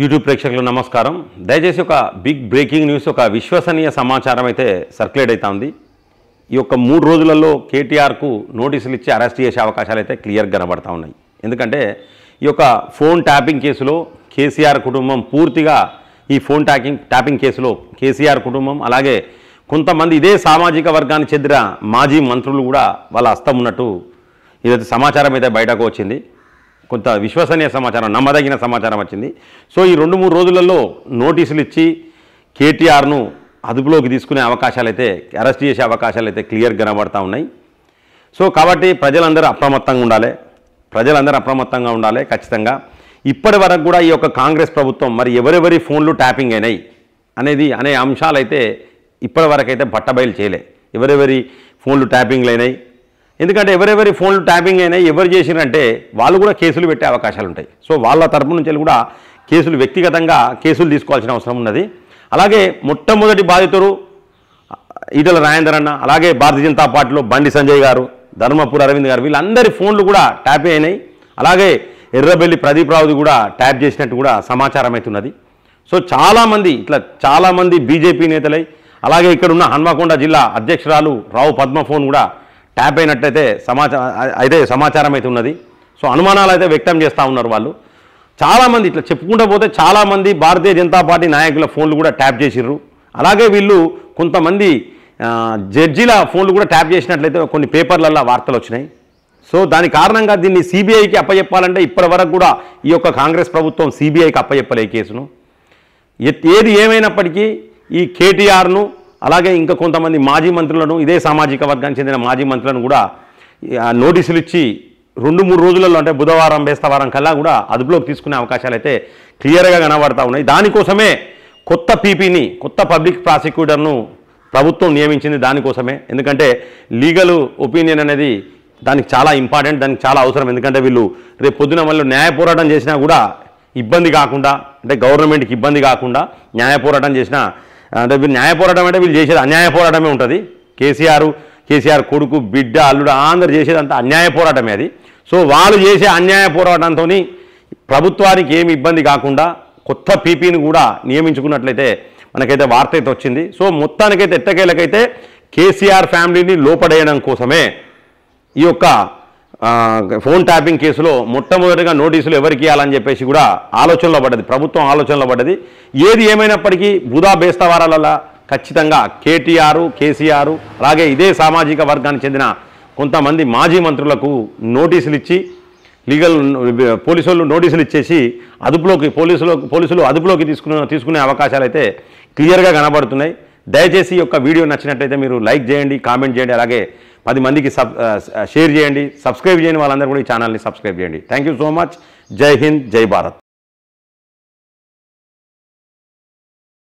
YouTube ప్రేక్షకులకు నమస్కారం. దయచేసి ఒక బిగ్ బ్రేకింగ్ న్యూస్, ఒక విశ్వసనీయ సమాచారం అయితే సర్క్యులేట్ అవుతా ఉంది. ఈ యొక్క 3 రోజులలో కేటీఆర్కు నోటీసులు ఇచ్చి అరెస్ట్ చేసే అవకాశాలు అయితే క్లియర్గా కనబడతా ఉన్నాయి. ఎందుకంటే ఈ యొక్క ఫోన్ ట్యాపింగ్ కేసులో కేసీఆర్ కుటుంబం పూర్తిగా ఈ ఫోన్ ట్యాపింగ్ కేసులో కేసీఆర్ కుటుంబం అలాగే కొంతమంది ఇదే సామాజిక వర్గానికి చెందిన మాజీ మంత్రులు కూడా వాళ్ళ హస్తం ఉన్నట్టు ఇదైతే సమాచారం అయితే బయటకు వచ్చింది. కొంత విశ్వసనీయ సమాచారం, నమ్మదగిన సమాచారం వచ్చింది. సో ఈ 2-3 రోజులలో నోటీసులు ఇచ్చి కేటీఆర్ను అదుపులోకి తీసుకునే అవకాశాలు అయితే, అరెస్ట్ చేసే అవకాశాలు అయితే క్లియర్గా కనబడతా ఉన్నాయి. సో కాబట్టి ప్రజలందరూ అప్రమత్తంగా ఉండాలి ఖచ్చితంగా. ఇప్పటి వరకు కూడా ఈ యొక్క కాంగ్రెస్ ప్రభుత్వం మరి ఎవరెవరి ఫోన్లు ట్యాపింగ్ అయినాయి అనే అంశాలు అయితే ఇప్పటి వరకు అయితే బట్టబయలు చేయలే. ఎవరెవరి ఫోన్లు ట్యాపింగ్లు అయినాయి, ఎందుకంటే ఎవరెవరి ఫోన్లు ట్యాపింగ్ అయినాయి, ఎవరు చేసినంటే వాళ్ళు కూడా కేసులు పెట్టే అవకాశాలు ఉంటాయి. సో వాళ్ళ తరపు నుంచి కూడా వ్యక్తిగతంగా కేసులు తీసుకోవాల్సిన అవసరం ఉన్నది. అలాగే మొట్టమొదటి బాధితుడు ఈటల రాజేందర్ అన్న, అలాగే భారతీయ జనతా పార్టీలో బండి సంజయ్ గారు, ధర్మపురి అరవింద్ గారు, వీళ్ళందరి ఫోన్లు కూడా ట్యాప్ అయినాయి. అలాగే ఎర్రబెల్లి ప్రదీప్ రావుది కూడా ట్యాప్ చేసినట్టు కూడా సమాచారం అవుతున్నది. సో చాలామంది బీజేపీ నేతలై, అలాగే ఇక్కడ ఉన్న హన్మకొండ జిల్లా అధ్యక్షురాలు రావు పద్మ ఫోన్ కూడా ట్యాప్ అయినట్టయితే సమాచారం అయితే ఉన్నది. సో అనుమానాలు అయితే వ్యక్తం చేస్తూ ఉన్నారు వాళ్ళు. చాలామంది ఇట్లా చెప్పుకుంటూ పోతే చాలామంది భారతీయ జనతా పార్టీ నాయకుల ఫోన్లు కూడా ట్యాప్ చేసిర్రు. అలాగే వీళ్ళు కొంతమంది జడ్జీల ఫోన్లు కూడా ట్యాప్ చేసినట్లయితే కొన్ని పేపర్లలో వార్తలు వచ్చినాయి. సో దాని కారణంగా దీన్ని సిబిఐకి అప్పచెప్పాలంటే ఇప్పటి వరకు కూడా ఈ యొక్క కాంగ్రెస్ ప్రభుత్వం సిబిఐకి అప్పచెప్పలే ఈ కేసును. ఏది ఏమైనప్పటికీ ఈ కేటీఆర్ను అలాగే ఇంకా కొంతమంది మాజీ మంత్రులను, ఇదే సామాజిక వర్గానికి చెందిన మాజీ మంత్రులను కూడా నోటీసులు ఇచ్చి 2-3 రోజులలో, అంటే బుధవారం బేస్తవారం కల్లా కూడా అదుపులోకి తీసుకునే అవకాశాలు అయితే క్లియర్గా కనబడతా ఉన్నాయి. దానికోసమే కొత్త పబ్లిక్ ప్రాసిక్యూటర్ను ప్రభుత్వం నియమించింది దానికోసమే. ఎందుకంటే లీగల్ ఒపీనియన్ అనేది దానికి చాలా ఇంపార్టెంట్, దానికి చాలా అవసరం. ఎందుకంటే వీళ్ళు రేపు పొద్దున మళ్ళీ న్యాయ పోరాటం చేసినా కూడా ఇబ్బంది కాకుండా, అంటే గవర్నమెంట్కి ఇబ్బంది కాకుండా న్యాయ పోరాటం చేసినా, అంటే న్యాయ పోరాటం అంటే వీళ్ళు చేసేది అన్యాయ పోరాటమే ఉంటుంది. కేసీఆర్ కొడుకు, బిడ్డ, అల్లుడు అందరు చేసేది అంతా అన్యాయ పోరాటమే అది. సో వాళ్ళు చేసే అన్యాయ పోరాటంతో ప్రభుత్వానికి ఏమి ఇబ్బంది కాకుండా కొత్త పీపీని కూడా నియమించుకున్నట్లయితే మనకైతే వార్త అయితే వచ్చింది. సో మొత్తానికైతే ఎట్టకేలకైతే కేసీఆర్ ఫ్యామిలీని లోపడేయడం కోసమే ఈ యొక్క ఫోన్ ట్యాపింగ్ కేసులో మొట్టమొదటిగా నోటీసులు ఎవరికి ఇవ్వాలని చెప్పేసి కూడా ప్రభుత్వం ఆలోచనలో పడ్డది. ఏది ఏమైనప్పటికీ బుధా బేస్తవారాలలో ఖచ్చితంగా కేసీఆర్ అలాగే ఇదే సామాజిక వర్గానికి చెందిన కొంతమంది మాజీ మంత్రులకు నోటీసులు ఇచ్చి పోలీసులు నోటీసులు ఇచ్చేసి పోలీసులు అదుపులోకి తీసుకునే అవకాశాలు అయితే క్లియర్గా కనబడుతున్నాయి. దయచేసి ఈ యొక్క వీడియో నచ్చినట్లయితే మీరు లైక్ చేయండి, కామెంట్ చేయండి, అలాగే 10 మందికి షేర్ చేయండి, సబ్స్క్రైబ్ చేయండి. వాళ్ళందరూ కూడా ఈ ఛానల్ని సబ్స్క్రైబ్ చేయండి. Thank you so much. జై హింద్, జై భారత్.